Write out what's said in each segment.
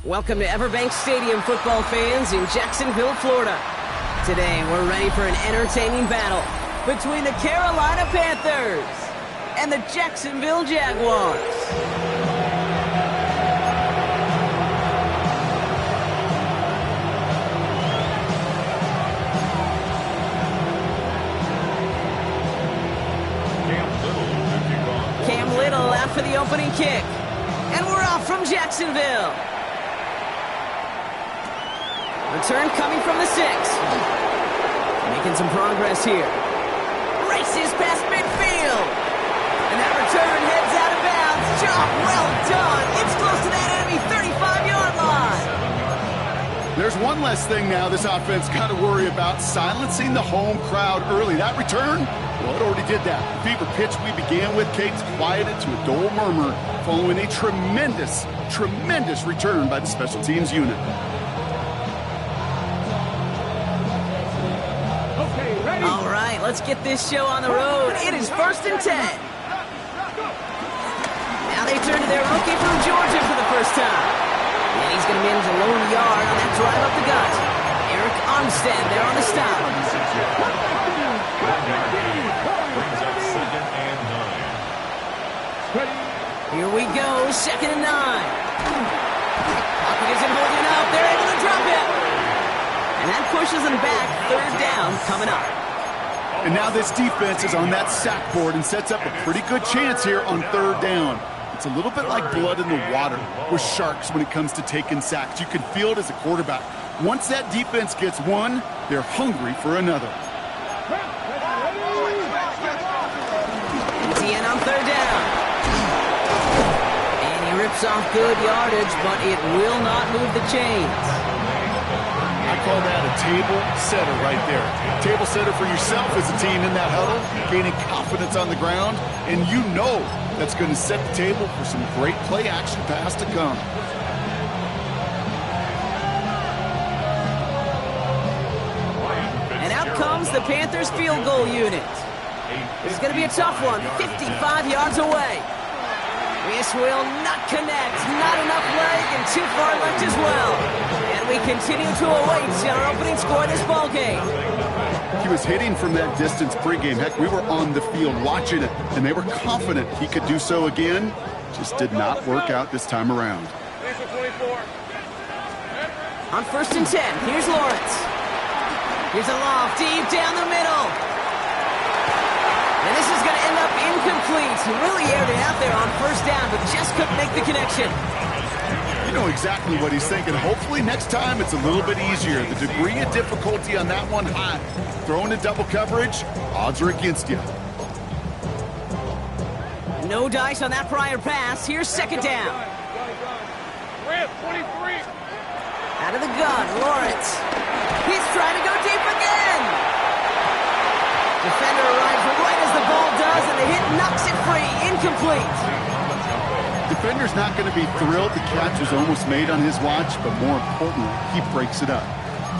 Welcome to Everbank Stadium, football fans in Jacksonville, Florida. Today, we're ready for an entertaining battle between the Carolina Panthers and the Jacksonville Jaguars. Cam Little out for the opening kick. And we're off from Jacksonville. Return coming from the 6. Making some progress here. Races past midfield. And that return heads out of bounds. Job well done. It's close to that enemy 35-yard line. There's one less thing now this offense got to worry about, silencing the home crowd early. That return, well, it already did that. The fever pitch we began with, Kate's quieted to a dull murmur following a tremendous return by the special teams unit. All right, let's get this show on the road. It is 1st and 10. Now they turn to their rookie from Georgia for the first time. And he's going to manage a lone yard on that drive up the gut. Eric Armstead there on the stop. Here we go, 2nd and 9. Pocket isn't holding up. They're able to drop it. And that pushes them back. 3rd down coming up. And now this defense is on that sack board and sets up a pretty good chance here on 3rd down. It's a little bit like blood in the water with sharks when it comes to taking sacks. You can feel it as a quarterback. Once that defense gets one, they're hungry for another. Etienne on 3rd down. And he rips off good yardage, but it will not move the chains. I call that a table setter right there. Table setter for yourself as a team in that huddle, gaining confidence on the ground, and you know that's going to set the table for some great play-action pass to come. And out comes the Panthers field goal unit. This is going to be a tough one, 55 yards away. This will not connect. Not enough leg and too far left as well. And we continue to await our opening score of this ballgame. He was hitting from that distance pregame. Heck, we were on the field watching it, and they were confident he could do so again. Just did not work out this time around. On 1st and 10, here's Lawrence. Here's a loft deep down the middle. And this is going to end up incomplete. He really aired it out there on 1st down, but just couldn't make the connection. You know exactly what he's thinking. Hopefully next time it's a little bit easier. The degree of difficulty on that one high. Throwing in double coverage, odds are against you. No dice on that prior pass. Here's 2nd down. Out of the gun, Lawrence. He's trying to go deep again. Defender arrives right as the ball does, and the hit knocks it free. Incomplete. Defender's not going to be thrilled the catch was almost made on his watch, but more importantly, he breaks it up.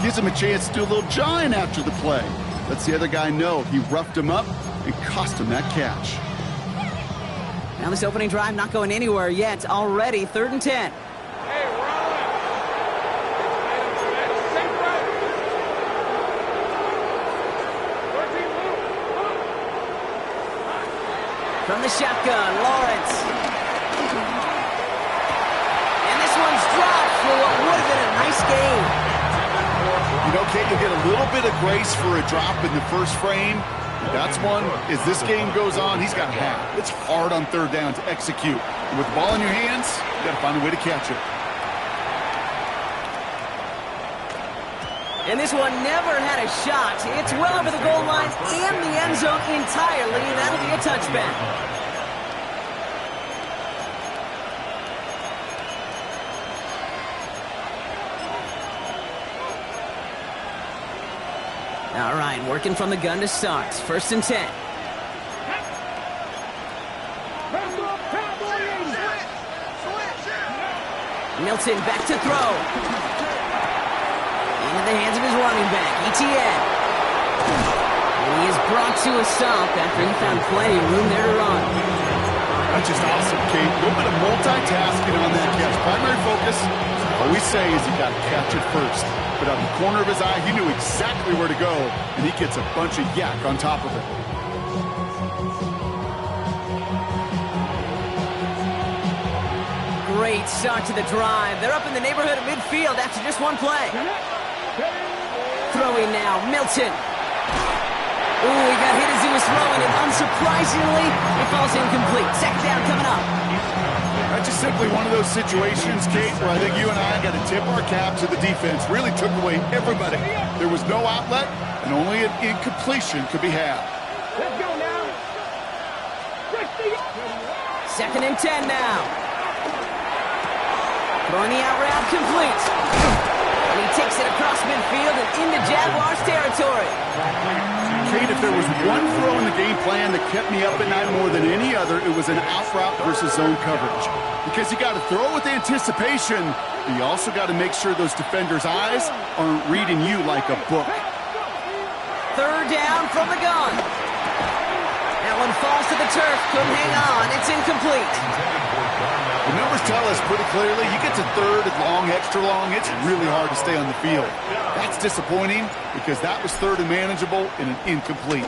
Gives him a chance to do a little jawing after the play. Lets the other guy know he roughed him up and cost him that catch. Now this opening drive not going anywhere yet. Already 3rd and 10. From the shotgun, Lawrence. And this one's dropped for what would have been a nice game. You know, Kate, you'll get a little bit of grace for a drop in the first frame. That's one, as this game goes on, he's got half. It's hard on 3rd down to execute. And with the ball in your hands, you got to find a way to catch it. And this one never had a shot. It's well over the goal line and the end zone entirely. That'll be a touchback. All right, working from the gun to start. 1st and 10. Milton back to throw. Into the hands of his running back, Etienne. And he is brought to a stop after he found plenty of room there to run. That's just awesome, Kate. A little bit of multitasking on that catch. Primary focus, always say is you got to catch it first. But out of the corner of his eye, he knew exactly where to go, and he gets a bunch of yak on top of it. Great start to the drive. They're up in the neighborhood of midfield after just one play. Throwing now, Milton. Ooh, he got hit as he was throwing, and unsurprisingly, it falls incomplete. Second down coming up. That's just simply one of those situations, Kate, where I think you and I got to tip our cap to the defense. Really took away everybody. There was no outlet, and only an incompletion could be had. Let's go now. 2nd and 10 now. Throwing the out route complete. And he takes it across midfield and into Jaguars territory. Kate, if there was one throw in the game plan that kept me up at night more than any other, it was an out route versus zone coverage. Because you got to throw with anticipation, but you also got to make sure those defenders' eyes aren't reading you like a book. 3rd down from the gun. That one falls to the turf. Couldn't hang on. It's incomplete. The numbers tell us pretty clearly, you get to 3rd and long, extra long, it's really hard to stay on the field. That's disappointing because that was 3rd and manageable and an incomplete.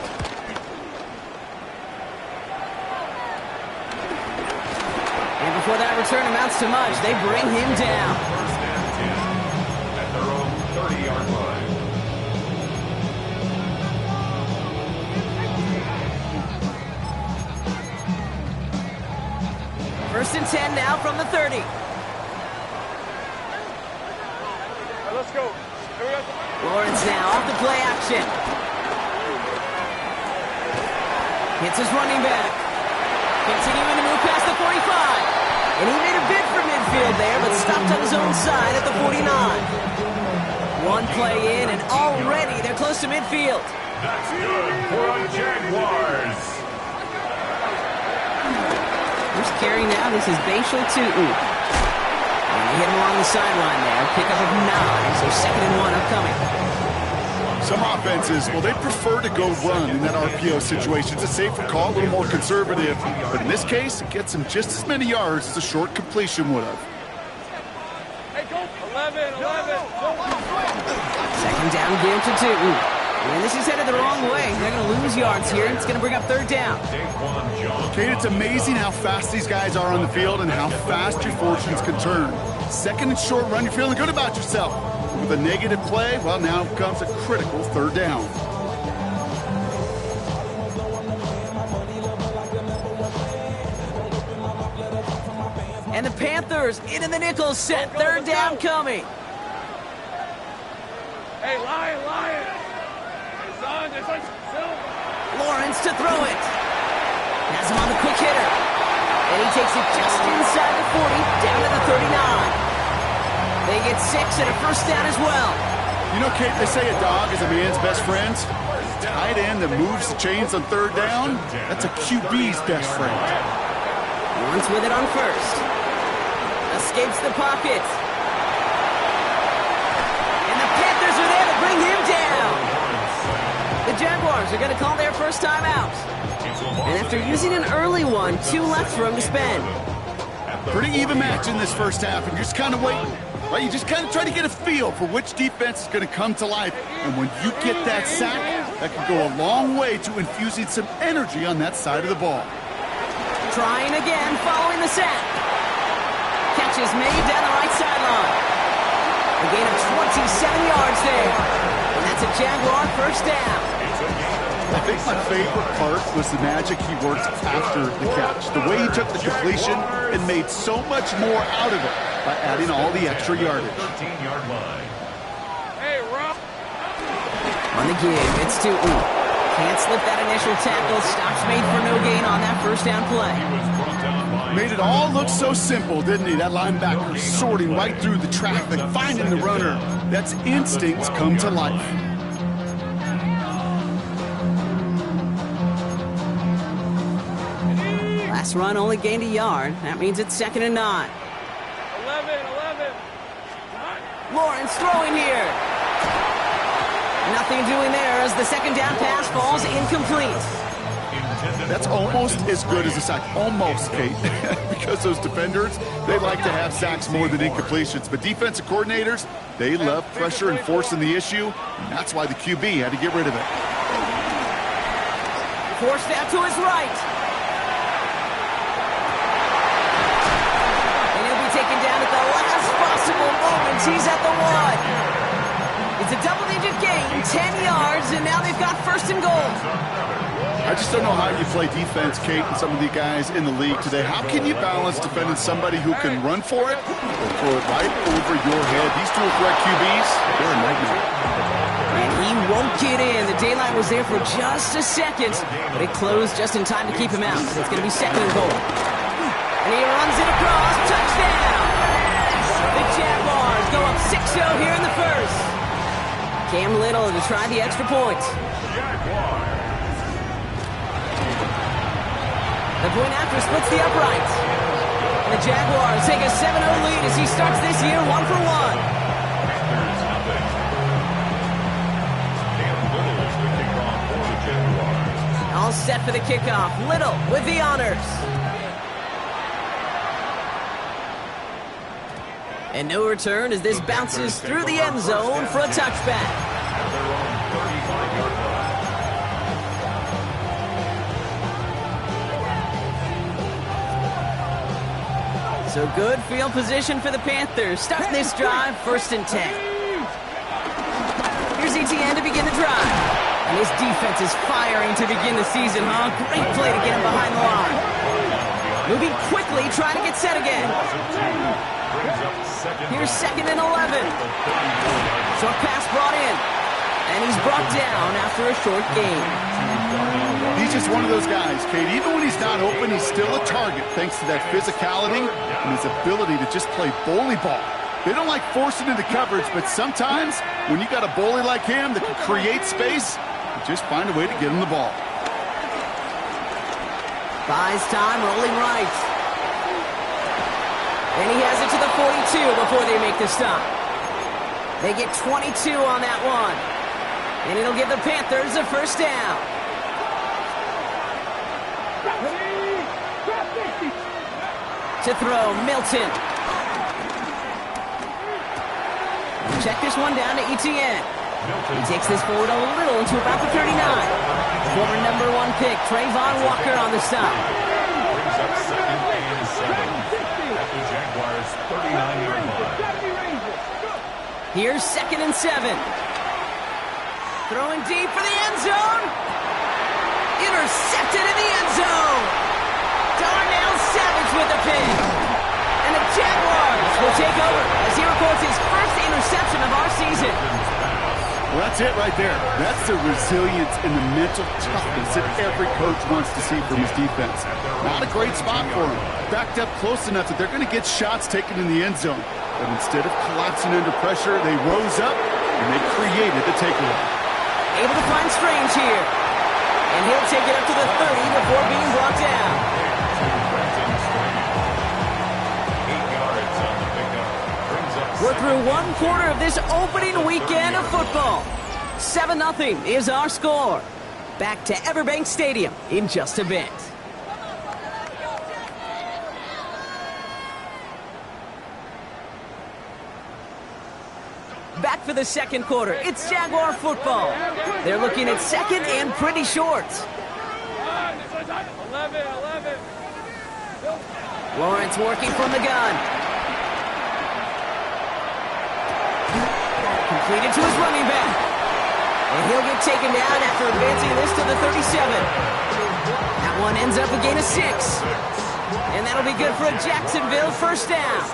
And before that return amounts to much, they bring him down. First and 10 at their own 30-yard line. First and 10 now from the 30. Let's go. Lawrence now off the play action. Hits his running back. Continuing to move past the 45. And he made a bid for midfield there, but stopped on his own side at the 49. One play in, and already they're close to midfield. That's good for the Jaguars. Who's carrying now? This is Bashal Tootin. And they hit him along the sideline there. Pickup of 9, so 2nd and 1 upcoming. Some offenses, well, they prefer to go run in that RPO situation. It's a safer call, a little more conservative. But in this case, it gets him just as many yards as a short completion would have. Hey, go. 11. 2nd down give to Tootin. And this is headed the wrong way. They're going to lose yards here. It's going to bring up 3rd down. Kate, it's amazing how fast these guys are on the field and how fast your fortunes can turn. 2nd and short run, you're feeling good about yourself. But with a negative play, well, now comes a critical 3rd down. And the Panthers into the nickel set. 3rd down coming. Hey, Lion. Lawrence to throw it. Has him on the quick hitter. And he takes it just inside the 40, down to the 39. They get 6 and a 1st down as well. You know, Kate, they say a dog is a man's best friend. Tight end that moves the chains on 3rd down, that's a QB's best friend. Lawrence with it on 1st. Escapes the pocket. And the Panthers are there to bring him down. The Jaguars are going to call their first time out. And after using an early one, 2 left for him to spend. Pretty even match in this first half, and you're just kind of waiting. Right? You just kind of try to get a feel for which defense is going to come to life. And when you get that sack, that can go a long way to infusing some energy on that side of the ball. Trying again following the sack. Catch is made down the right sideline. A gain of 27 yards there. And that's a Jaguar 1st down. I think my favorite part was the magic he worked after the catch. The way he took the completion and made so much more out of it by adding all the extra yardage. 13-yard line. Hey, Rob. On the give, it's Tootin. Can't slip that initial tackle. Stops made for no gain on that 1st down play. Made it all look so simple, didn't he? That linebacker sorting right through the traffic, finding the runner. That's instincts come to life. Last run only gained a yard. That means it's 2nd and 9. 11. Lawrence throwing here. Nothing doing there as the 2nd down pass falls incomplete. That's almost as good as a sack. Almost, Kate. Because those defenders, they like to have sacks more than incompletions. But defensive coordinators, they love pressure and forcing the issue. And that's why the QB had to get rid of it. Forced out to his right. And he'll be taken down at the last possible moment. He's at the 1. It's a double-digit gain, 10 yards, and now they've got first and goal. I just don't know how you play defense, Kate, and some of the guys in the league today. How can you balance defending somebody who can run for it or throw it right over your head? These two threat QBs, they're a nightmare. And he won't get in. The daylight was there for just a second, but it closed just in time to keep him out. So it's going to be second and goal. And he runs it across. Touchdown! The Jaguars go up 6-0 here in the first. Cam Little to try the extra point. The point after splits the upright. And the Jaguars take a 7-0 lead as he starts this year 1 for 1. All set for the kickoff. Little with the honors. And no return as this bounces through the end zone for a touchback. So good field position for the Panthers. Starting this drive, 1st and 10. Here's ETN to begin the drive. And this defense is firing to begin the season, huh? Great play to get him behind the line. Moving quickly, trying to get set again. Here's 2nd and 11. Short pass brought in. And he's brought down after a short gain. He's just one of those guys, Kate. Even when he's not open, he's still a target thanks to that physicality and his ability to just play bully ball. They don't like forcing into coverage, but sometimes when you got a bully like him that can create space, you just find a way to get him the ball. Buys time, rolling right. And he has it to the 42 before they make the stop. They get 22 on that one. And it'll give the Panthers a first down. To throw, Milton. Check this one down to ETN. He takes this forward a little to about the 39. Former number 1 pick, Trayvon Walker on the stop. Brings up 2nd and 7 at the Jaguars' 39-yard line. Here's 2nd and 7. Throwing deep for the end zone. Intercepted in the end zone. Darnell Savage with the pick. And the Jaguars will take over as he records his first interception of our season. Well, that's it right there. That's the resilience and the mental toughness that every coach wants to see from his defense. Not a great spot for him. Backed up close enough that they're going to get shots taken in the end zone. But instead of collapsing under pressure, they rose up and they created the takeaway. Able to find Strange here. And he'll take it up to the 30 before being brought down. 8 yards on the pickup. Brings up We're through 1 quarter of this opening weekend of football. 7-0 is our score. Back to Everbank Stadium in just a bit. Back for the second quarter. It's Jaguar football. They're looking at second and pretty short. 11. Lawrence working from the gun. Completed to his running back. And he'll get taken down after advancing this to the 37. That one ends up a gain of 6. And that'll be good for a Jacksonville first down.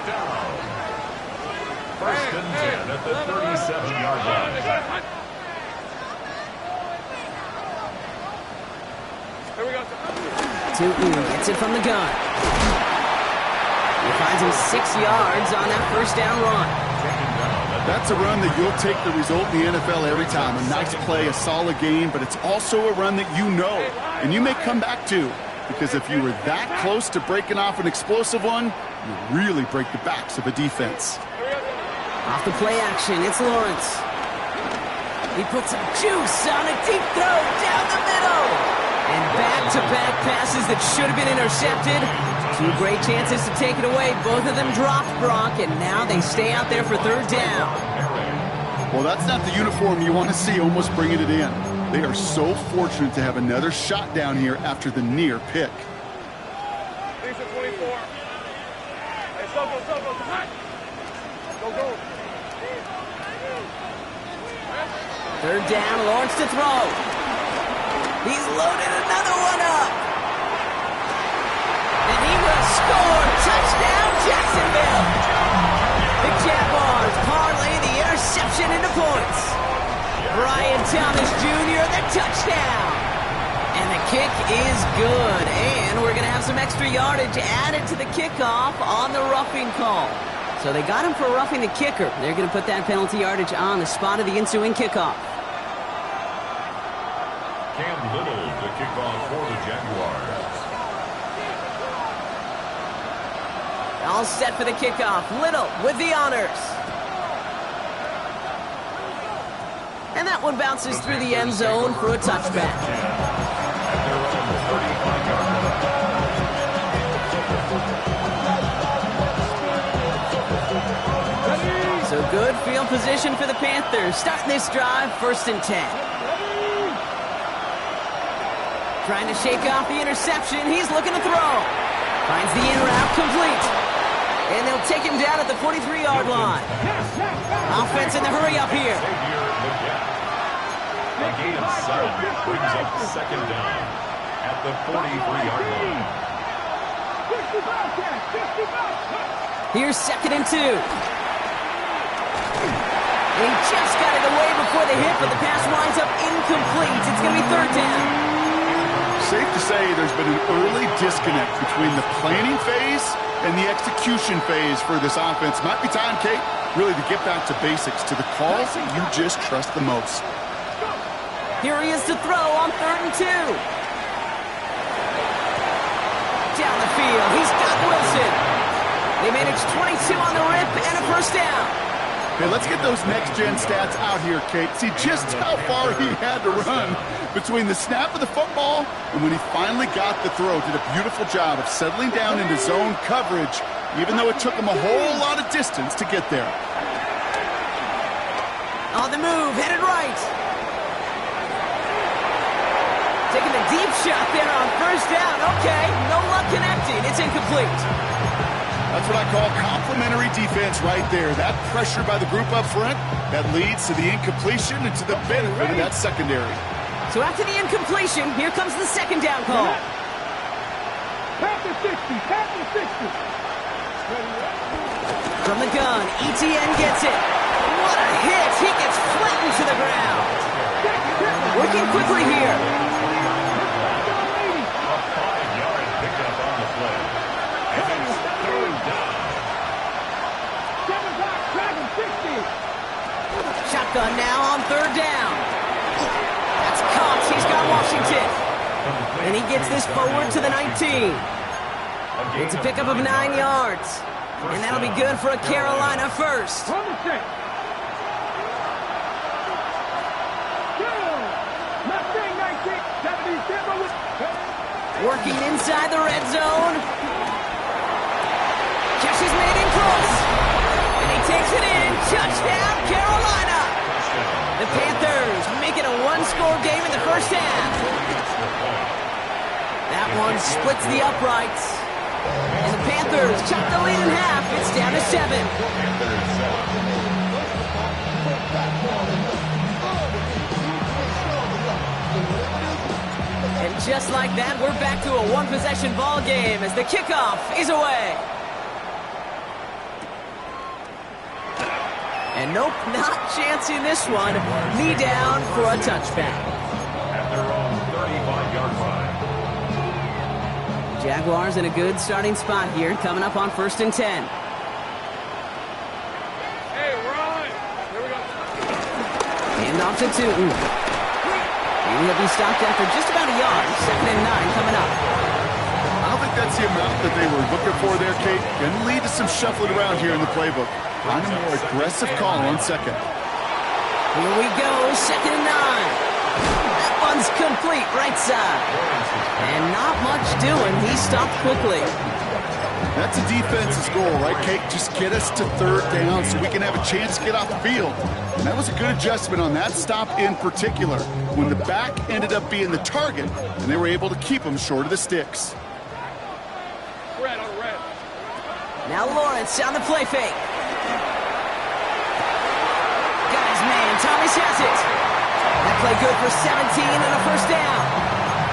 1st and 10 at the 37-yard line. Here we go. Gets it from the gun. He finds him 6 yards on that first down run. That's a run that you'll take the result in the NFL every time. A nice play, a solid game, but it's also a run that you know and you may come back to. Because if you were that close to breaking off an explosive one, you really break the backs of a defense. Off the play action, it's Lawrence. He puts some juice on a deep throw down the middle. And back-to-back passes that should have been intercepted. Two great chances to take it away. Both of them dropped, Gronk, and now they stay out there for third down. Well, that's not the uniform you want to see almost bringing it in. They are so fortunate to have another shot down here after the near pick. Lisa 24. Hey, go. Go. Third down, Lawrence to throw. He's loaded another one up. And he will score. Touchdown, Jacksonville. The Jaguars parlay the interception into points. Brian Thomas Jr., the touchdown. And the kick is good. And we're going to have some extra yardage added to the kickoff on the roughing call. So they got him for roughing the kicker. They're going to put that penalty yardage on the spot of the ensuing kickoff. Cam Little to kick off for the Jaguars. All set for the kickoff. Little with the honors. And that one bounces through the end zone for a touchback. So good field position for the Panthers. Starting this drive, 1st and 10. Trying to shake off the interception. He's looking to throw. Finds the in route complete. And they'll take him down at the 43-yard line. Offense in the hurry up here. A gain of 7 brings up 2nd down at the 43-yard line. Here's 2nd and 2. And he just got it away before the hit, but the pass winds up incomplete. It's going to be 3rd down. Safe to say there's been an early disconnect between the planning phase and the execution phase for this offense. Might be time, Kate, really to get back to basics, to the calls that you just trust the most. Here he is to throw on 3rd and 2. Down the field, he's got Wilson. They manage 22 on the rip and a 1st down. Okay, let's get those next-gen stats out here, Kate. See just how far he had to run between the snap of the football and when he finally got the throw. Did a beautiful job of settling down into zone coverage, even though it took him a whole lot of distance to get there. On the move, headed right. Taking a deep shot there on 1st down. Okay, no luck connecting. It's incomplete. That's what I call complimentary defense right there. That pressure by the group up front, that leads to the incompletion and to the benefit of that secondary. So after the incompletion, here comes the 2nd down call. Pass the 60. From the gun, ETN gets it. What a hit. He gets flattened to the ground. Working quickly here. A 5-yard pickup on the play. And it's 3rd down. Shotgun now on 3rd down. That's Cox. He's got Washington. And he gets this forward to the 19. It's a pickup of 9 yards. And that'll be good for a Carolina 1st. Working inside the red zone. Catch is made in close. And he takes it in. Touchdown, Carolina. The Panthers make it a 1-score game in the 1st half. That one splits the uprights. And the Panthers chop the lead in half. It's down to 7. And just like that, we're back to a 1-possession ball game as the kickoff is away. And nope, not chancing this one. Knee down for a touchback. At their own 35-yard line. Jaguars in a good starting spot here, coming up on 1st and 10. Hey, Ron. Here we go. Hand off to Tootin. He'll be stopped after just about a yard. 2nd and 9 coming up. I don't think that's the amount that they were looking for there, Kate. Going to lead to some shuffling around here in the playbook. On a more aggressive call on 2nd. Here we go, 2nd and 9. That One's complete, right side. And not much doing. He stopped quickly. That's a defense's goal, right, Kate? Just get us to third down so we can have a chance to get off the field. And that was a good adjustment on that stop in particular, when the back ended up being the target, and they were able to keep him short of the sticks. Red on red. Now Lawrence on the play fake. Got his man. Thomas has it. That play good for 17 and a first down.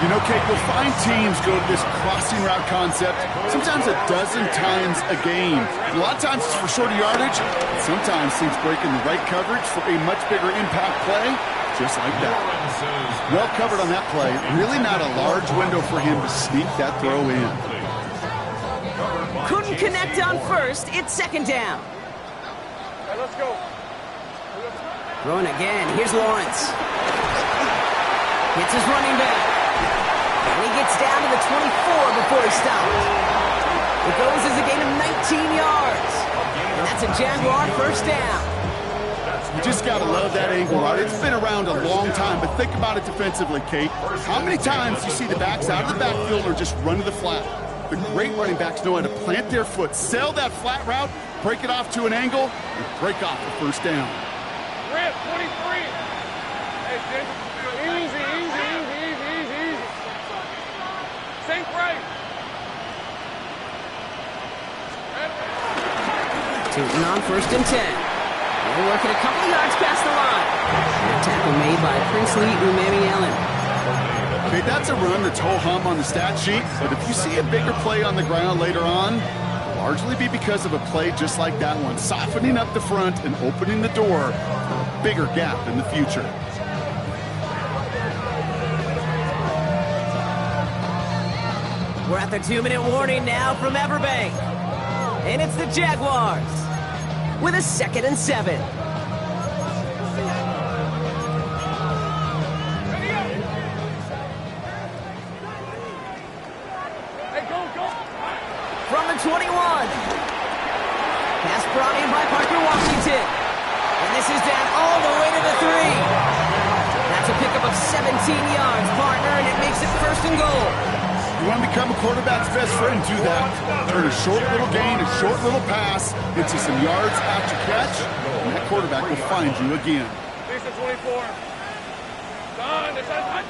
You know, Kate, you'll find teams go to this crossing route concept sometimes a dozen times a game. A lot of times it's for shorter yardage. Sometimes teams breaking the right coverage for a much bigger impact play, just like that. Well covered on that play. Really not a large window for him to sneak that throw in. Couldn't connect on first. It's second down. Hey, let's go. Throwing again. Here's Lawrence. Hits his running back. And he gets down to the 24 before he stops. It goes as a gain of 19 yards. And that's a Jaguar first down. You just got to love that angle route. It's been around a long time, but think about it defensively, Kate. How many times do you see the backs out of the backfield or just run to the flat? The great running backs know how to plant their foot, sail that flat route, break it off to an angle, and break off the first down. Red 23. Hey, Jim. Easy. Sink right. Tootin on first and 10. They're working a couple yards past the line. And a tackle made by Princely Umemi-Ellen. Okay, that's a run that's ho-hum on the stat sheet, but if you see a bigger play on the ground later on, it'll largely be because of a play just like that one, softening up the front and opening the door for a bigger gap in the future. We're at the 2-minute warning now from Everbank. And it's the Jaguars with a 2nd and 7. Hey, go. From the 21. Pass brought in by Parker Washington. And this is down all the way to the 3. That's a pickup of 17 yards, partner, and it makes it first and goal. You want to become a quarterback's best friend, do that. Turn a short little gain, a short little pass into some yards after catch, and that quarterback will find you again. Lisa 24. Done. It's on.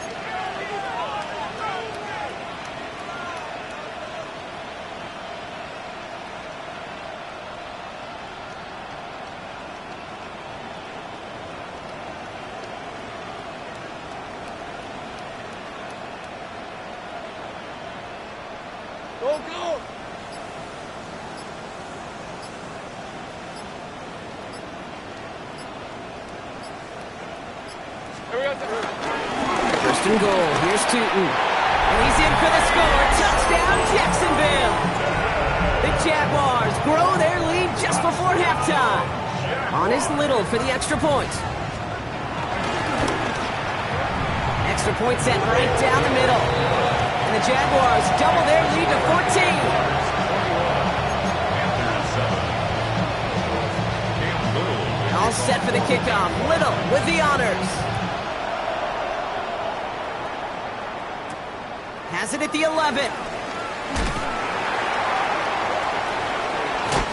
Go. Here we go. First and goal. Here's Tootin. And he's in for the score. Touchdown, Jacksonville. The Jaguars grow their lead just before halftime. On is Little for the extra point. Extra point set right down the middle. And the Jaguars double their lead to 14. All set for the kickoff. Little with the honors. Has it at the 11.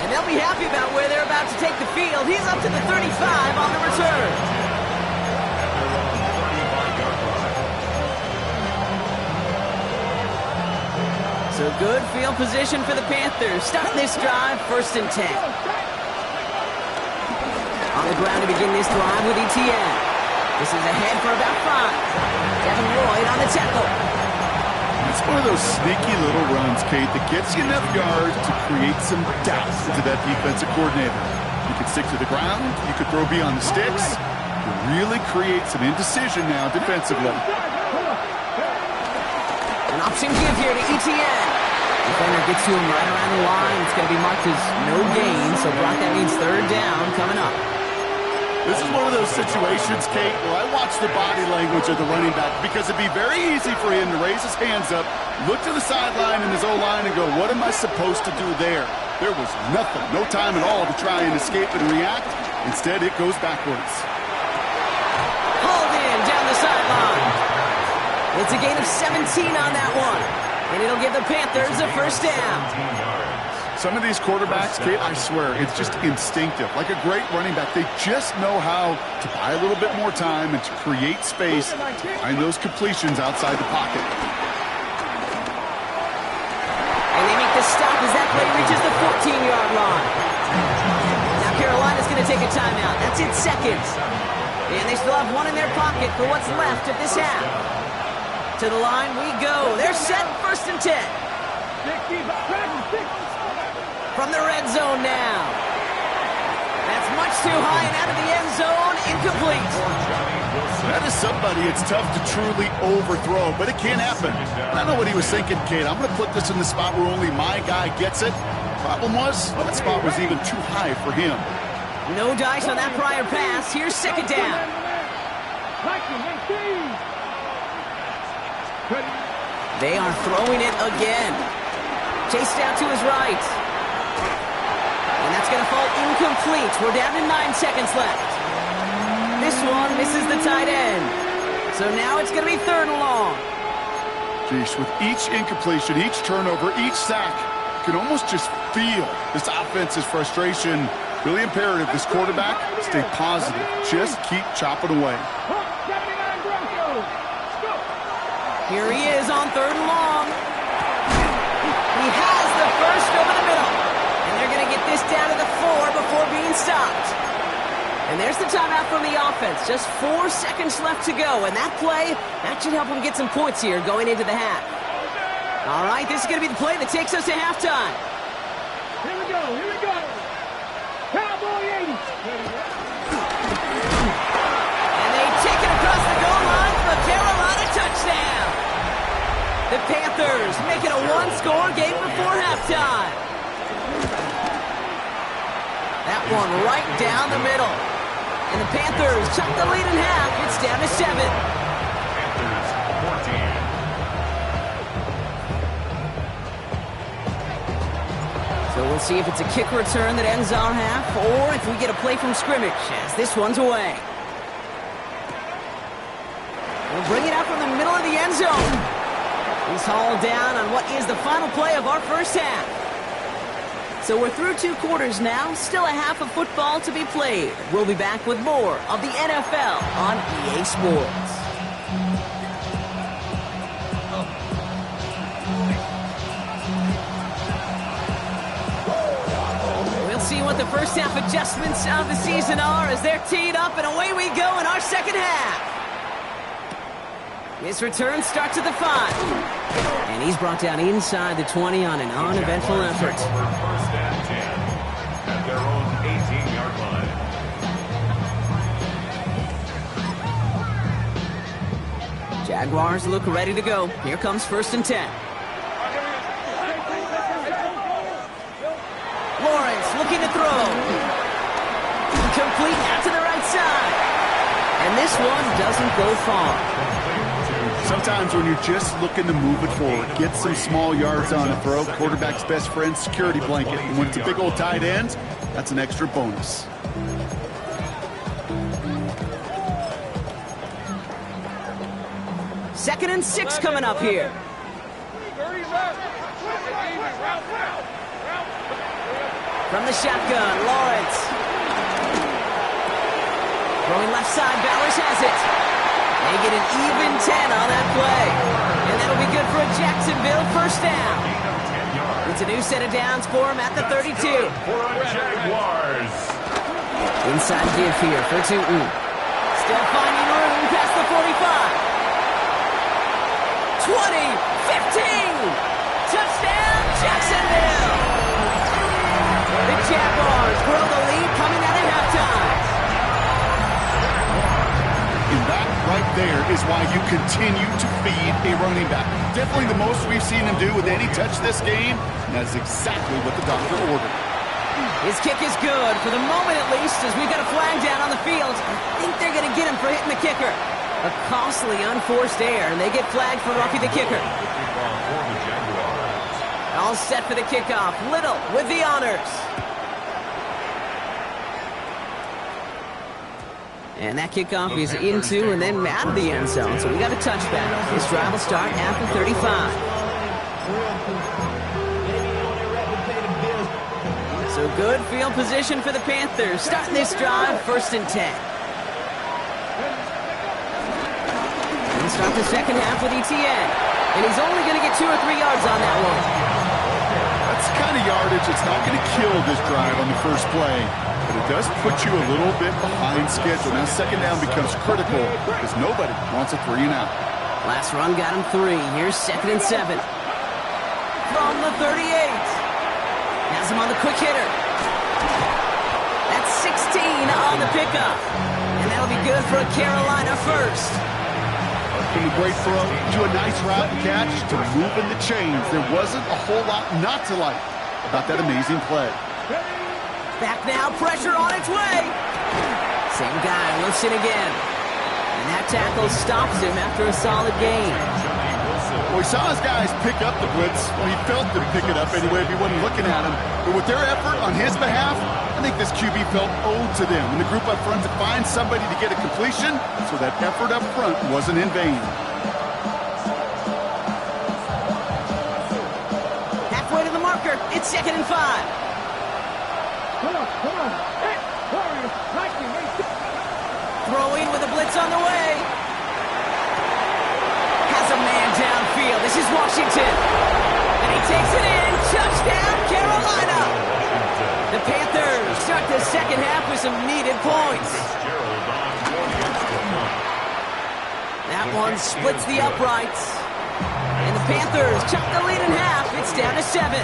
And they'll be happy about where they're about to take the field. He's up to the 35 on the return. So good field position for the Panthers. Starting this drive, 1st and 10. On the ground to begin this drive with Etienne. This is ahead for about 5. Devin Lloyd on the tackle. It's one of those sneaky little runs, Kate, that gets you enough yards to create some doubt into that defensive coordinator. You can stick to the ground. You could throw beyond the sticks. You really create some indecision now defensively. An option give here to Etienne. Defender gets to him right around the line. It's going to be marked as no gain, so Brock, that means 3rd down coming up. This is one of those situations, Kate, where I watch the body language of the running back because it'd be very easy for him to raise his hands up, look to the sideline in his O-line and go, what am I supposed to do there? There was nothing, no time at all to try and escape and react. Instead, it goes backwards. Hauled in down the sideline. It's a gain of 17 on that one. And it'll give the Panthers a first down. Some of these quarterbacks, Kate, I swear, it's just instinctive. Like a great running back, they just know how to buy a little bit more time and to create space behind those completions outside the pocket. And they make the stop as that play reaches the 14-yard line. Now Carolina's going to take a timeout. That's in seconds. And they still have one in their pocket for what's left of this half. To the line we go. They're set, 1st and 10. From the red zone now. That's much too high and out of the end zone. Incomplete. That is somebody it's tough to truly overthrow, but it can happen. I know what he was thinking, Kate. I'm going to put this in the spot where only my guy gets it. Problem was, that spot was even too high for him. No dice on that prior pass. Here's 2nd down. They are throwing it again. Chased out to his right. And that's going to fall incomplete. We're down to 9 seconds left. This one misses the tight end. So now it's going to be 3rd and long. Geez, with each incompletion, each turnover, each sack, you can almost just feel this offense's frustration. Really imperative, this quarterback, stay positive. Just keep chopping away. Here he is on 3rd and long. He has the first over the middle. And they're going to get this down to the 4 before being stopped. And there's the timeout from the offense. Just 4 seconds left to go. And that play, that should help them get some points here going into the half. All right, this is going to be the play that takes us to halftime. Here we go. Cowboy 80. And they take it across the goal line for a Carolina touchdown. The Panthers make it a 1-score game before halftime. That one right down the middle. And the Panthers chop the lead in half. It's down to 7. Panthers 14. So we'll see if it's a kick return that ends our half, or if we get a play from scrimmage as this one's away. We'll bring it out from the middle of the end zone. He's hauled down on what is the final play of our first half. So we're through 2 quarters now, still a half of football to be played. We'll be back with more of the NFL on EA Sports. See what the first half adjustments of the season are as they're teed up, and away we go in our second half. This return starts at the 5. And he's brought down inside the 20 on an uneventful effort. First and 10 at their own 18-yard line. Jaguars look ready to go. Here comes 1st and 10. Lawrence looking to throw. Complete out to the right side. And this one doesn't go far. Sometimes when you're just looking to move it forward, get some small yards on a throw, quarterback's best friend, security blanket. And when it's a big old tight end, that's an extra bonus. Second and 6 coming up here. From the shotgun, Lawrence. Throwing left side, Bowers has it. They get an even 10 on that play. And that'll be good for a Jacksonville first down. It's a new set of downs for him at the 32. For the Jaguars. Inside give here for Tootin. Still finding room past the 45. 20, 15. Touchdown, Jacksonville. The Jaguars grow the lead coming out of halftime. And that right there is why you continue to feed a running back. Definitely the most we've seen him do with any touch this game. And that's exactly what the doctor ordered. His kick is good, for the moment at least, as we've got a flag down on the field. I think they're going to get him for hitting the kicker. A costly unforced error, and they get flagged for roughing the kicker. All set for the kickoff. Little with the honors. And that kickoff is into and then out of the end zone. So we got a touchback. This drive will start at the 35. So good field position for the Panthers. Starting this drive, 1st and 10. We'll start the second half with ETN. And he's only going to get 2 or 3 yards on that one. That's the kind of yardage that's not going to kill this drive on the first play. But it does put you a little bit behind schedule. Now second down becomes critical because nobody wants a 3 and out. Last run got him 3. Here's 2nd and 7. From the 38. Has him on the quick hitter. That's 16 on the pickup. And that'll be good for a Carolina first. From the great throw to a nice route and catch to moving the chains. There wasn't a whole lot not to like about that amazing play. Back now, pressure on its way. Same guy lifts it again. And that tackle stops him after a solid gain. Well, he saw his guys pick up the blitz. Well, he felt them pick it up anyway if he wasn't looking at him. But with their effort on his behalf, I think this QB felt owed to them. And the group up front to find somebody to get a completion, so that effort up front wasn't in vain. Halfway to the marker. It's 2nd and 5. Come on. Hey, Warriors, Throwing with a blitz on the way. Has a man downfield. This is Washington. And he takes it in. Touchdown, Carolina. The Panthers start the second half with some needed points. That one splits the uprights. And the Panthers chop the lead in half. It's down to 7.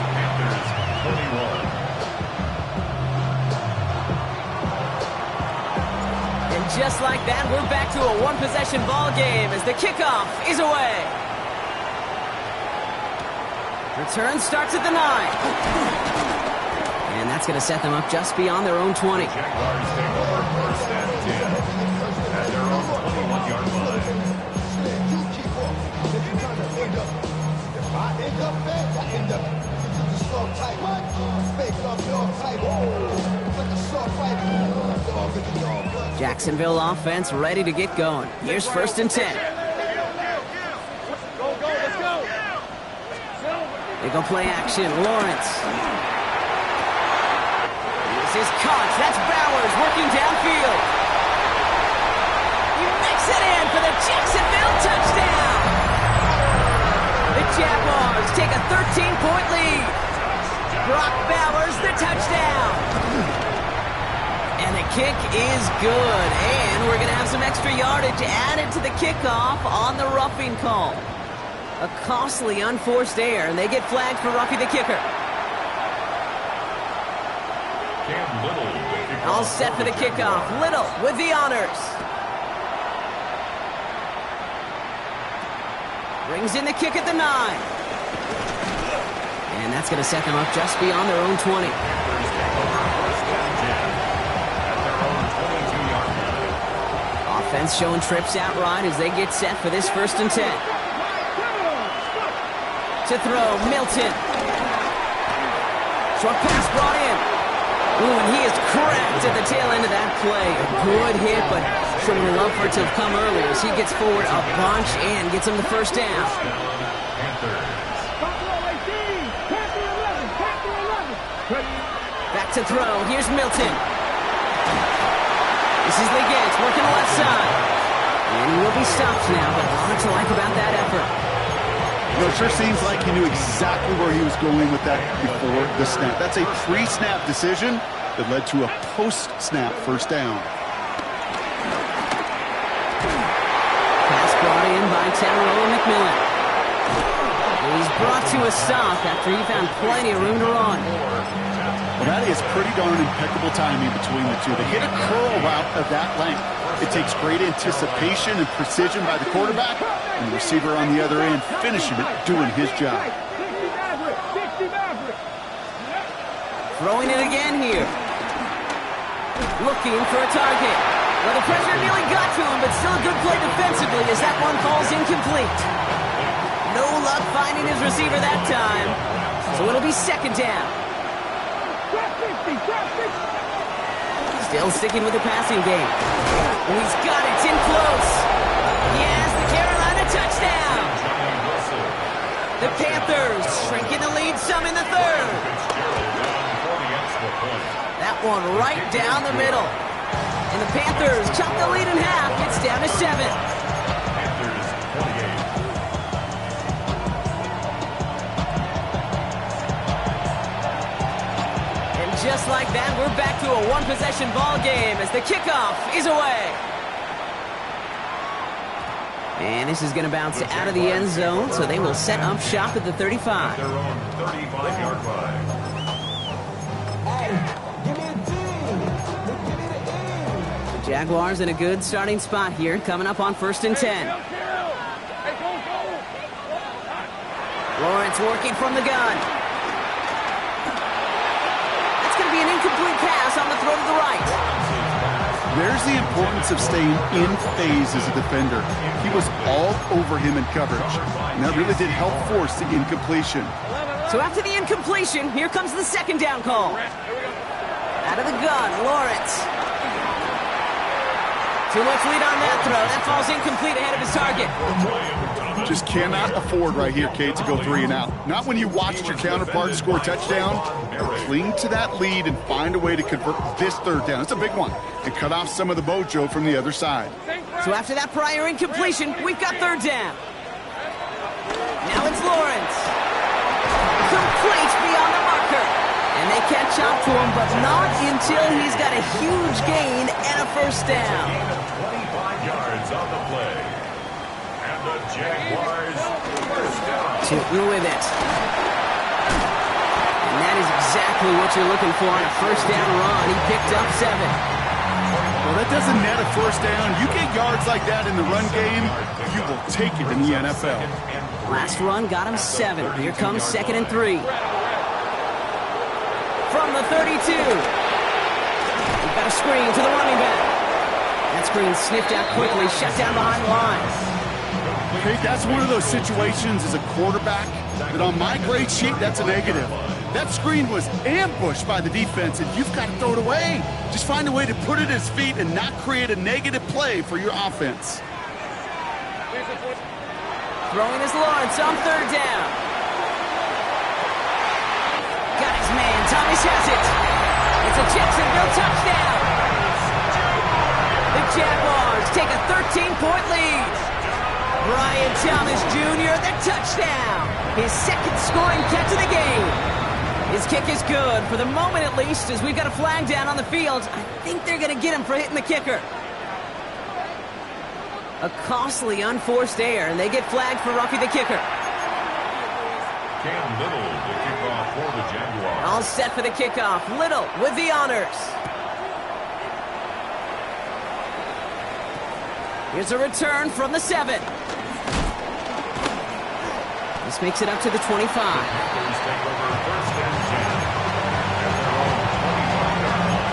And just like that, we're back to a one-possession ball game as the kickoff is away. Return starts at the 9. And that's going to set them up just beyond their own 20. Jaguars take over 1st and 10 at their own 21-yard line. Jacksonville offense ready to get going. Here's 1st and 10. They go play action. Lawrence. This is Koch. That's Bowers working downfield. He makes it in for the Jacksonville touchdown. The Jaguars take a 13-point lead. Brock Bowers, the touchdown. And the kick is good. And we're going to have some extra yardage added to the kickoff on the roughing call. A costly unforced error, and they get flagged for roughing the kicker. All set for the kickoff. Little with the honors. Brings in the kick at the 9. And that's going to set them up just beyond their own 20. Offense showing trips out right as they get set for this 1st and 10. To throw, Milton. Short pass brought in. Ooh, and he is cracked at the tail end of that play. A good hit, but sure would love for it to have come earlier as he gets forward a bunch and gets him the 1st down. Back to throw. Here's Milton. This is Liggins working the left side. And he will be stopped now, but what to like about that effort? You know, it sure seems like he knew exactly where he was going with that before the snap. That's a pre-snap decision that led to a post-snap 1st down. Pass brought in by Tyrone McMillan. He's brought to a stop after he found plenty of room to run. Well, that is pretty darn impeccable timing between the two. They hit a curl route of that length. It takes great anticipation and precision by the quarterback, and the receiver on the other end finishing it, doing his job. Throwing it again here. Looking for a target. Well, the pressure nearly got to him, but still a good play defensively as that one falls incomplete. No luck finding his receiver that time, so it'll be 2nd down. Still sticking with the passing game. Oh, he's got it. It's in close. He has the Carolina touchdown. The Panthers shrinking the lead some in the third. That one right down the middle. And the Panthers chop the lead in half. It's down to 7. Panthers 28. And just like that, we're back to a one-possession ball game as the kickoff is away. And this is going to bounce out of the end zone, so they will set up shop at the 35. Their own 35-yard line. The Jaguars in a good starting spot here, coming up on 1st and 10. Lawrence working from the gun. That's going to be an incomplete pass on the throw to the right. There's the importance of staying in phase as a defender. He was all over him in coverage, and that really did help force the incompletion. So after the incompletion, here comes the 2nd down call. Out of the gun, Lawrence. Too much lead on that throw. That falls incomplete ahead of his target. Just cannot afford right here, Kate, to go 3 and out. Not when you watched your counterpart score a touchdown. Cling to that lead and find a way to convert this 3rd down. It's a big one. And cut off some of the mojo from the other side. So after that prior incompletion, we've got 3rd down. Now it's Lawrence. Complete beyond the marker. And they catch up to him, but not until he's got a huge gain and a 1st down. 25 yards on the play. And the Jaguars 1st down. Shooting with it. And that is exactly what you're looking for on a 1st down run. He picked up 7. Well, that doesn't net a 1st down. You get yards like that in the run game, you will take it in the NFL. Last run got him 7. Here comes 2nd and 3. From the 32. We've got a screen to the running back. That screen sniffed out quickly, shut down behind the line. Okay, that's one of those situations as a quarterback that on my grade sheet, that's a negative. That screen was ambushed by the defense, and you've got to throw it away. Just find a way to put it at his feet and not create a negative play for your offense. Throwing his Lawrence on 3rd down. Got his man. Thomas has it. It's a Jacksonville touchdown. The Jaguars take a 13-point lead. Brian Thomas Jr., the touchdown. His 2nd scoring catch of the game. His kick is good, for the moment at least, as we've got a flag down on the field. I think they're going to get him for hitting the kicker. A costly unforced error, and they get flagged for roughing the kicker. Cam Little, the kickoff for the Jaguars. All set for the kickoff. Little with the honors. Here's a return from the 7. This makes it up to the 25. Panthers take over 1st and 10 at their own 25-yard line.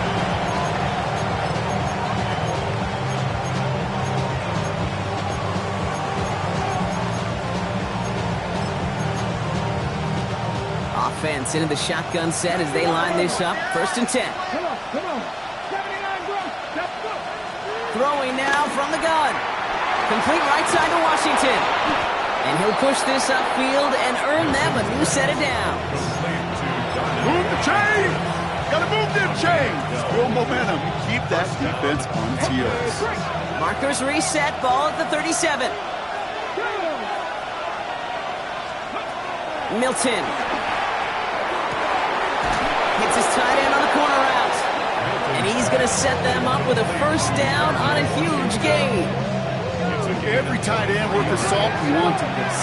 Offense into the shotgun set as they line this up. 1st and 10. Come on. 79 gross. Let's go. Throwing now from the gun. Complete right side to Washington. And he'll push this upfield and earn them a new set of downs. Move the chain! Gotta move them chains! Build momentum. Keep that defense on its heels. Markers reset. Ball at the 37. Milton. Hits his tight end on the corner route. And he's going to set them up with a 1st down on a huge gain. Every tight end worth of salt wanted this.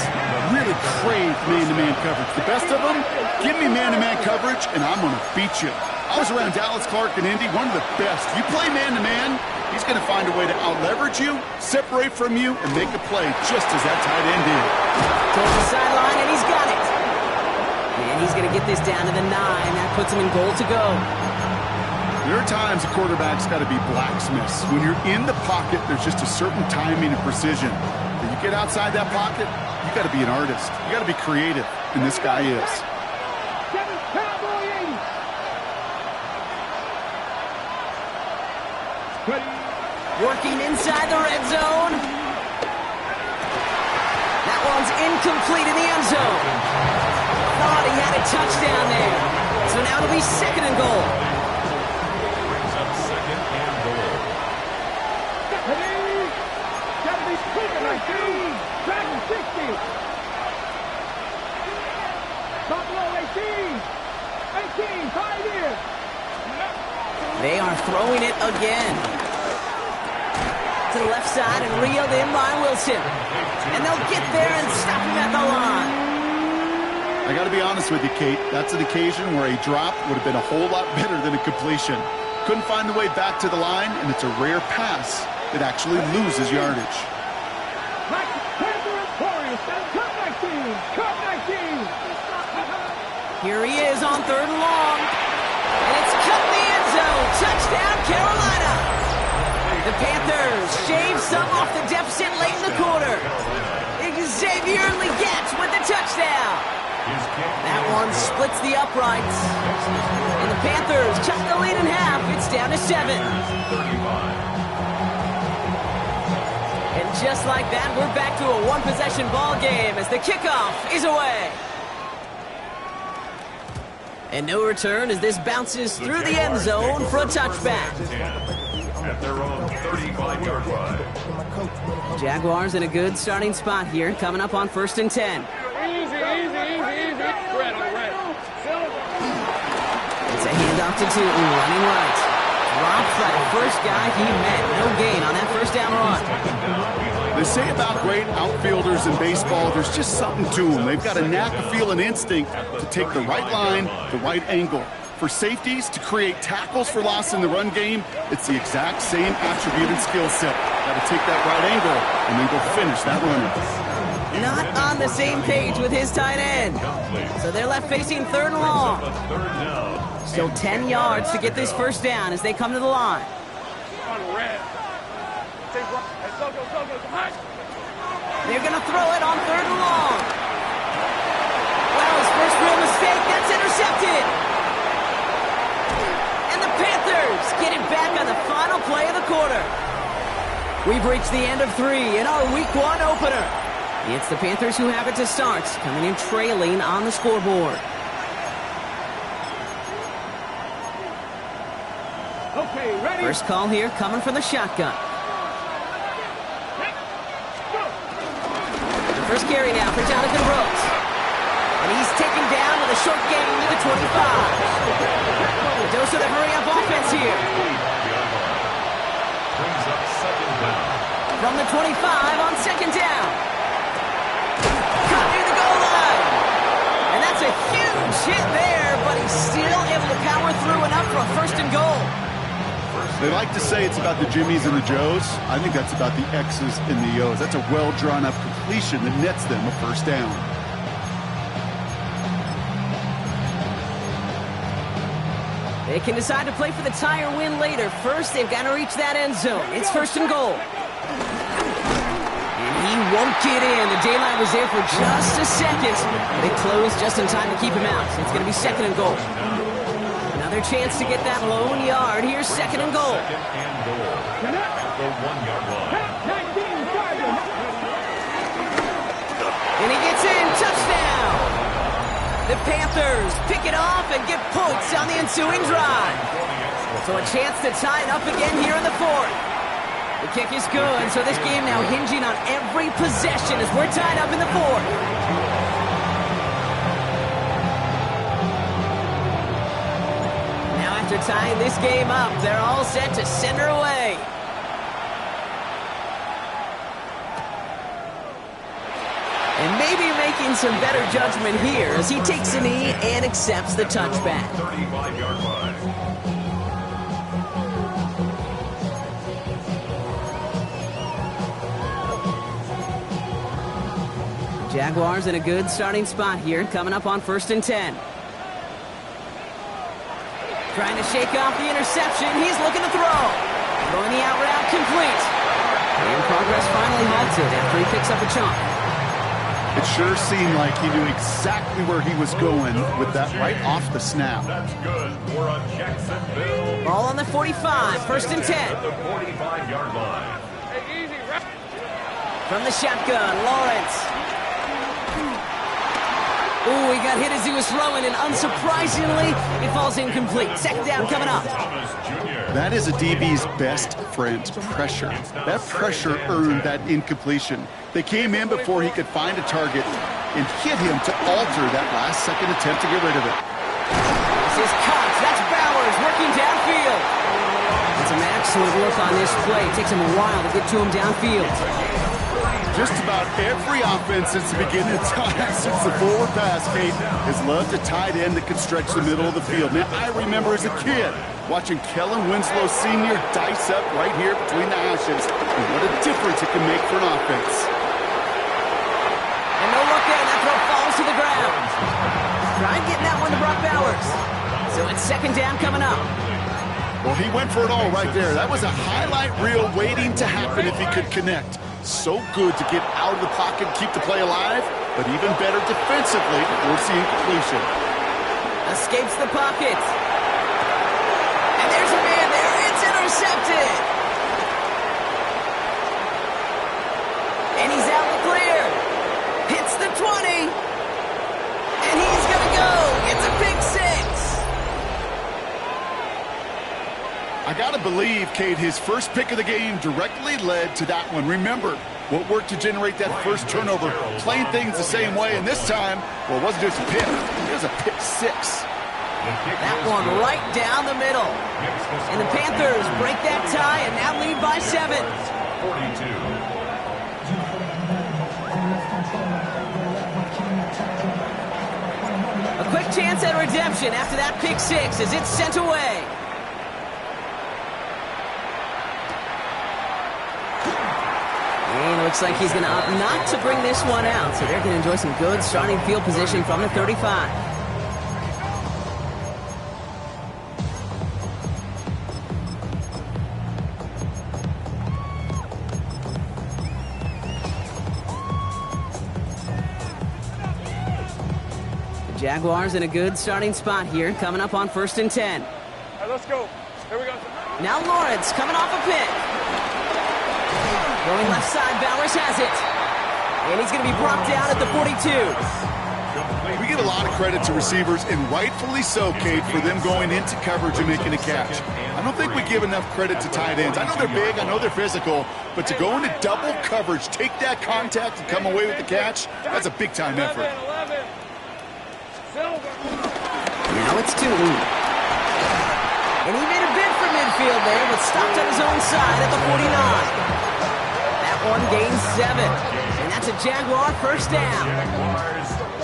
Really craved man-to-man coverage. The best of them, give me man-to-man coverage, and I'm going to beat you. I was around Dallas Clark and Indy, one of the best. You play man-to-man, he's going to find a way to out-leverage you, separate from you, and make a play just as that tight end did. Towards the sideline, and he's got it. And he's going to get this down to the 9. That puts him in goal to go. There are times a quarterback's got to be blacksmiths. When you're in the pocket, there's just a certain timing and precision. When you get outside that pocket, you got to be an artist. You got to be creative, and this guy is. Working inside the red zone. That one's incomplete in the end zone. Thought he had a touchdown there. So now it'll be second and goal. Brings up second and goal. Gotta be quicker, 19. Dragon 60. Buffalo 18. 18, 5 years. They are throwing it again. To the left side and reeled in by Wilson. And they'll get there and stop him at the line. I got to be honest with you, Kate. That's an occasion where a drop would have been a whole lot better than a completion. Couldn't find the way back to the line, and it's a rare pass that actually loses yardage. Here he is on third and long. And it's cut in the end zone. Touchdown, Carolina. The Panthers shave some off the deficit late in the quarter. Xavier Legette with the touchdown. That one splits the uprights. And the Panthers cut the lead in half. It's down to 7. And just like that, we're back to a one-possession ball game as the kickoff is away. And no return as this bounces through the end zone for a touchback. At their own 35-yard line. Jaguars in a good starting spot here, coming up on 1st and 10. Easy. Red on red. It's a handoff to Tootin, running right. Drops that first guy he met. No gain on that first down run. They say about great outfielders in baseball, there's just something to them. They've got a knack, a feel, and instinct to take the right line, the right angle. For safeties, to create tackles for loss in the run game, it's the exact same attribute and skill set. Got to take that right angle and then go finish that runner. Not on the same page with his tight end. So they're left facing third and long. Still 10 yards to get this first down as they come to the line. They're going to throw it on third and long. Well, his first real mistake, that's intercepted. And the Panthers get it back on the final play of the quarter. We've reached the end of 3 in our Week 1 opener. It's the Panthers who have it to start, coming in trailing on the scoreboard. Okay, ready? First call here coming from the shotgun. The first carry now for Jonathan Brooks. And he's taken down with a short gain to the 25. A dose of the hurry-up offense here. Brings up second down. From the 25 on second down. Cut near the goal line. And that's a huge hit there, but he's still able to power through enough for a first and goal. They like to say it's about the Jimmies and the Joes. I think that's about the X's and the O's. That's a well-drawn-up completion that nets them a first down. They can decide to play for the tie or win later. First, they've got to reach that end zone. It's first and goal. And he won't get in. The daylight was there for just a second. They closed just in time to keep him out. So it's going to be second and goal. Another chance to get that lone yard. Here's second and goal. Second and goal. At the 1-yard line. And he gets in. Touchdown. The Panthers pick it off and get points on the ensuing drive. So a chance to tie it up again here in the 4th. The kick is good, so this game now hinging on every possession as we're tied up in the 4th. After tying this game up, they're all set to send her away. And maybe making some better judgment here as he takes a knee and accepts the touchback. 35-yard line. Jaguars in a good starting spot here, coming up on 1st and 10. Trying to shake off the interception. He's looking to throw. Throwing the out route complete. And progress finally halted after he picks up a chunk. It sure seemed like he knew exactly where he was going with that right off the snap. That's good for a Jacksonville. Ball on the 45, first and 10. At the 45-yard line. From the shotgun, Lawrence. Ooh, he got hit as he was throwing, and unsurprisingly, it falls incomplete. Second down coming up. That is a DB's best friend, pressure. That pressure earned that incompletion. They came in before he could find a target and hit him to alter that last-second attempt to get rid of it. This is Cox. That's Bowers working downfield. And some excellent work on this play. It takes him a while to get to him downfield. Just about every offense since the beginning of time, since the forward pass, Kate, has loved a tight end that can stretch the middle of the field. Now, I remember as a kid watching Kellen Winslow Sr. dice up right here between the hashes. And what a difference it can make for an offense. And no look in. That throw falls to the ground. Tried getting that one to Brock Bowers. So it's second down coming up. Well, he went for it all right there. That was a highlight reel waiting to happen if he could connect. So good to get out of the pocket and keep the play alive, but even better defensively to force the incompletion. Escapes the pocket. And there's a man there. It's intercepted. And he's out in the clear. Hits the 20. And he's going to go. It's a big 6. I got to believe, Kate, his first pick of the game directly led to that one. Remember, what worked to generate that first turnover, playing things the same way, and this time, well, it wasn't just a pick. It was a pick 6. That one right down the middle. And the Panthers break that tie and now lead by 7. 42. A quick chance at redemption after that pick 6 as it's sent away. And it looks like he's going to opt not to bring this one out, so they're going to enjoy some good starting field position from the 35. The Jaguars in a good starting spot here, coming up on first and 10. All right, let's go. Here we go. Now Lawrence coming off a pick. Going left side, Bowers has it. And he's going to be brought down at the 42. We get a lot of credit to receivers, and rightfully so, Kate, for them going into coverage and making a catch. I don't think we give enough credit to tight ends. I know they're big, I know they're physical, but to go into double coverage, take that contact, and come away with the catch, that's a big-time effort. 11. Silver. Now it's Tootin. And he made a bid for midfield there, but stopped on his own side at the 49. One gains 7, and that's a Jaguar first down.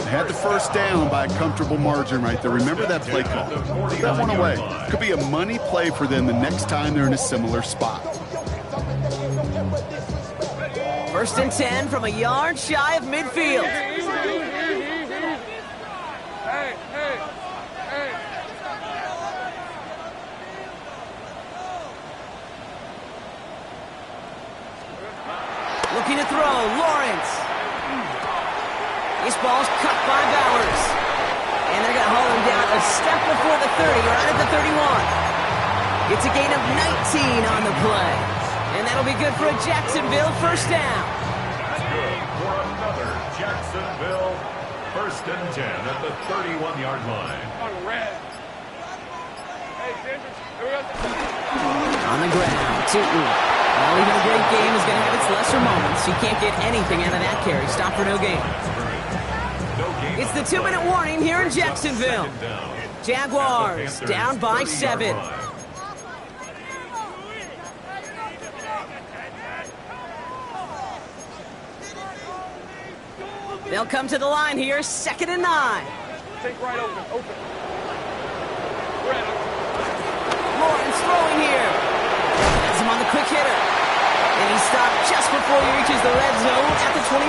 Had the first down by a comfortable margin right there. Remember that play call. Put that one away. Could be a money play for them the next time they're in a similar spot. First and 10 from a yard shy of midfield. Hey. Looking to throw, Lawrence. This ball's cut by Bowers. And they're going to haul him down a step before the 30, right at the 31. It's a gain of 19 on the play. And that'll be good for a Jacksonville first down. That's good for another Jacksonville first and 10 at the 31-yard line. On red. Hey, Sanders. Here we go. On the ground, Tootin. Well, even a great game is going to have its lesser moments. You can't get anything out of that carry. Stop for no gain. It's the 2-minute warning here in Jacksonville. Jaguars down by 7. They'll come to the line here, 2nd and 9. Take right open. Lawrence throwing here. Has him on the quick hitter. And he stopped just before he reaches the red zone at the 21.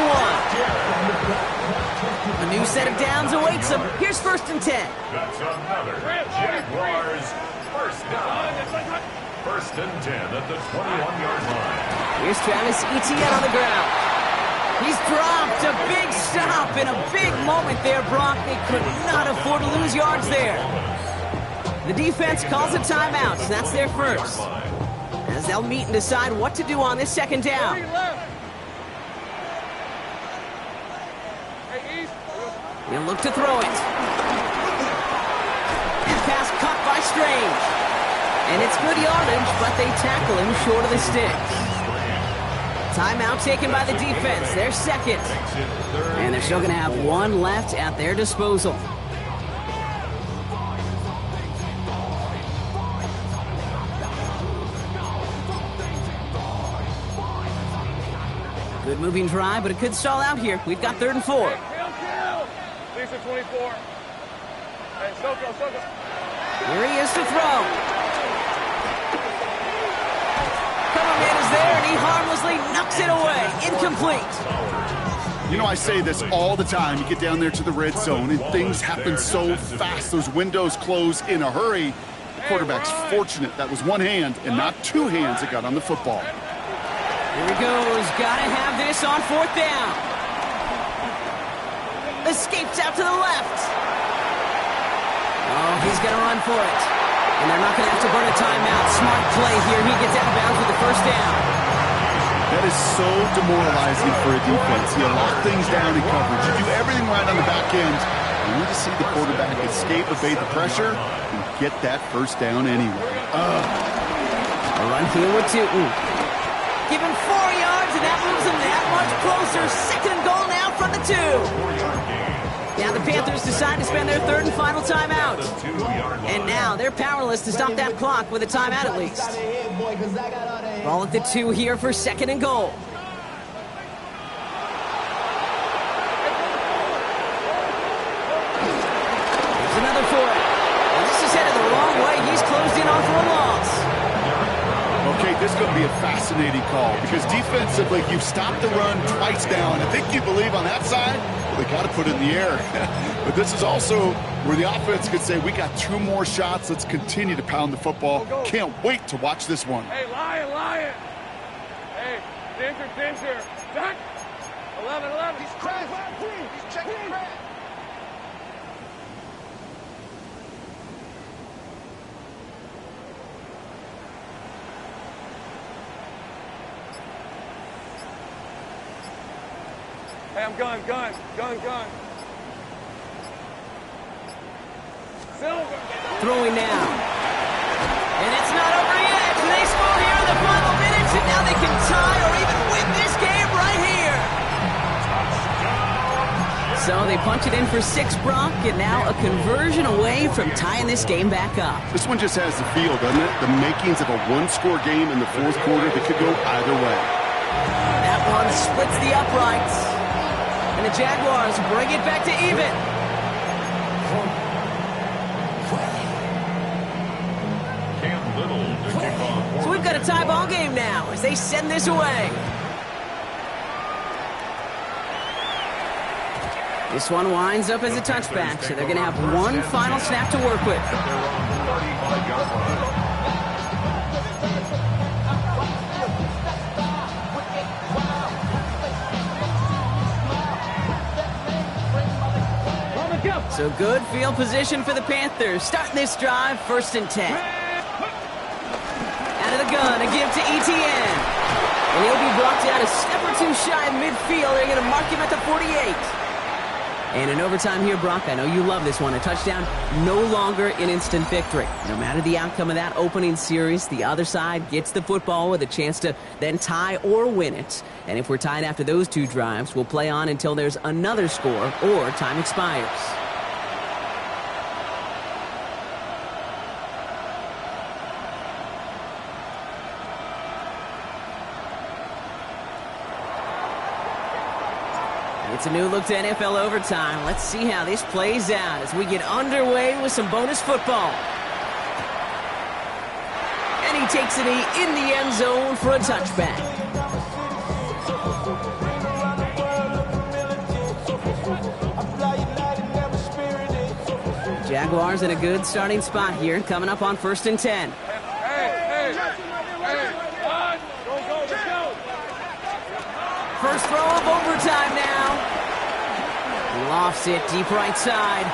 A new set of downs awaits him. Here's first and 10. That's another Jaguars first down. First and 10 at the 21-yard line. Here's Travis Etienne on the ground. He's dropped a big stop in a big moment there, Brock. They could not afford to lose yards there. The defense calls a timeout. That's their first. As they'll meet and decide what to do on this second down. He'll look to throw it. And pass caught by Strange. And it's good yardage, but they tackle him short of the sticks. Timeout taken by the defense. They're second. And they're still going to have one left at their disposal. Good moving drive, but it could stall out here. We've got 3rd and 4. Lisa 24. Hey, Soko. Here he is to throw. Coverman is there, and he harmlessly knocks it away. Incomplete. You know, I say this all the time. You get down there to the red zone, and things happen so fast. Those windows close in a hurry. The quarterback's fortunate that was one hand and not two hands that got on the football. Here he goes. Got to have this on 4th down. Escapes out to the left. Oh, he's going to run for it. And they're not going to have to burn a timeout. Smart play here. He gets out of bounds with the 1st down. That is so demoralizing for a defense. You lock things down in coverage. You do everything right on the back end. You need to see the quarterback escape, evade the pressure, and get that 1st down anyway. A run here with Tootin. Give him 4 yards, and that moves him that much closer. 2nd and goal now from the 2. Now the Panthers decide to spend their 3rd and final timeout. And now they're powerless to stop that clock with a timeout at least. Ball at the 2 here for 2nd and goal. There's another for it. And this is headed the wrong way. He's closed in on for a loss. Okay, this is going to be a fascinating call because defensively, you've stopped the run twice now, and I think you believe on that side, well, they got to put it in the air. But this is also where the offense could say, we got 2 more shots. Let's continue to pound the football. Can't wait to watch this one. Hey, Lion. Hey, Dinter. Back. 11. He's crashed. He's checking crash. Hey, I'm gun. Silver. Throwing now. And it's not over yet. They score here in the final minutes, and now they can tie or even win this game right here. So they punch it in for 6, Brock, and now a conversion away from tying this game back up. This one just has the feel, doesn't it? The makings of a one-score game in the 4th quarter that could go either way. That one splits the uprights. And the Jaguars bring it back to even. So we've got a tie ball game now as they send this away. This one winds up as a touchback, so they're going to have one final snap to work with. So good field position for the Panthers. Starting this drive, 1st and 10. Out of the gun, a give to Etienne. And he'll be brought down a step or 2 shy of midfield. They're going to mark him at the 48. And in overtime here, Brock, I know you love this one. A touchdown, no longer an instant victory. No matter the outcome of that opening series, the other side gets the football with a chance to then tie or win it. And if we're tied after those 2 drives, we'll play on until there's another score or time expires. It's a new look to NFL overtime. Let's see how this plays out as we get underway with some bonus football. And he takes it in the end zone for a touchback. Jaguars in a good starting spot here, coming up on 1st and 10. First throw of overtime now. He lofts it deep right side.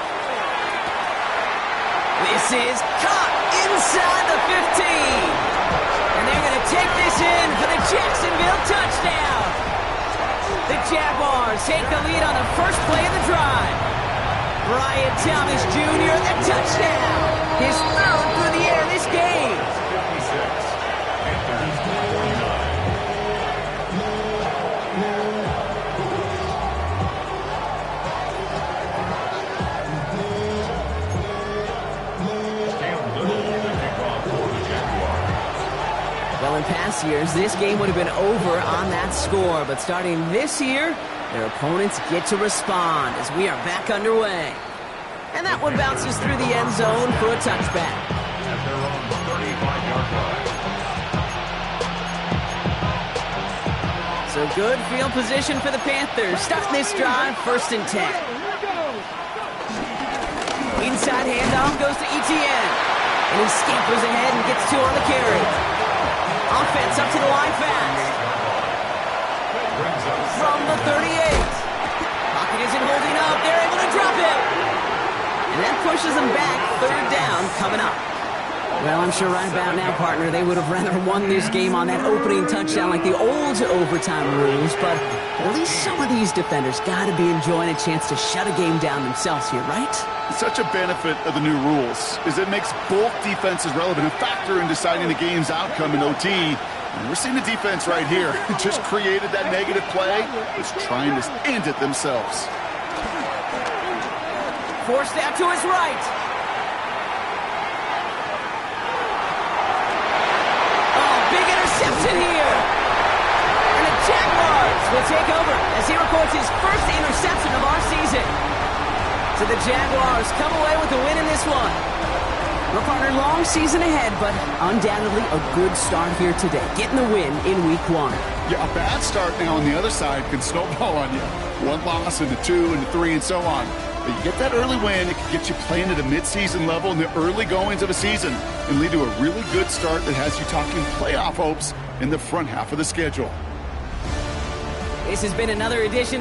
This is caught inside the 15. And they're going to take this in for the Jacksonville touchdown. The Jaguars take the lead on the first play of the drive. Brian Thomas Jr., the touchdown. His third through the air this game. 56. Panthers 49. Well, in past years, this game would have been over on that score. But starting this year, their opponents get to respond as we are back underway. And that one bounces through the end zone for a touchback. At their own 35-yard line. So good field position for the Panthers. Starting this drive, 1st and 10. Inside handoff goes to Etienne. And he scampers ahead and gets 2 on the carry. Offense up to the line fast. From the 38. Pocket isn't holding up. They're able to drop it. And that pushes them back. 3rd down coming up. Well, I'm sure right about now, partner, they would have rather won this game on that opening touchdown like the old overtime rules. But at least some of these defenders got to be enjoying a chance to shut a game down themselves here, right? Such a benefit of the new rules is it makes both defenses relevant, a factor in deciding the game's outcome in OT. And we're seeing the defense right here. Just created that negative play. It's trying to end it themselves. Forced out to his right. Oh, big interception here. And the Jaguars will take over as he records his first interception of our season. So the Jaguars come away with the win in this one. Well, partner, long season ahead, but undoubtedly a good start here today, getting the win in Week 1. Yeah, a bad start now on the other side can snowball on you. 1 loss into 2 into 3 and so on. But you get that early win, it can get you playing at a midseason level in the early goings of a season and lead to a really good start that has you talking playoff hopes in the front half of the schedule. This has been another edition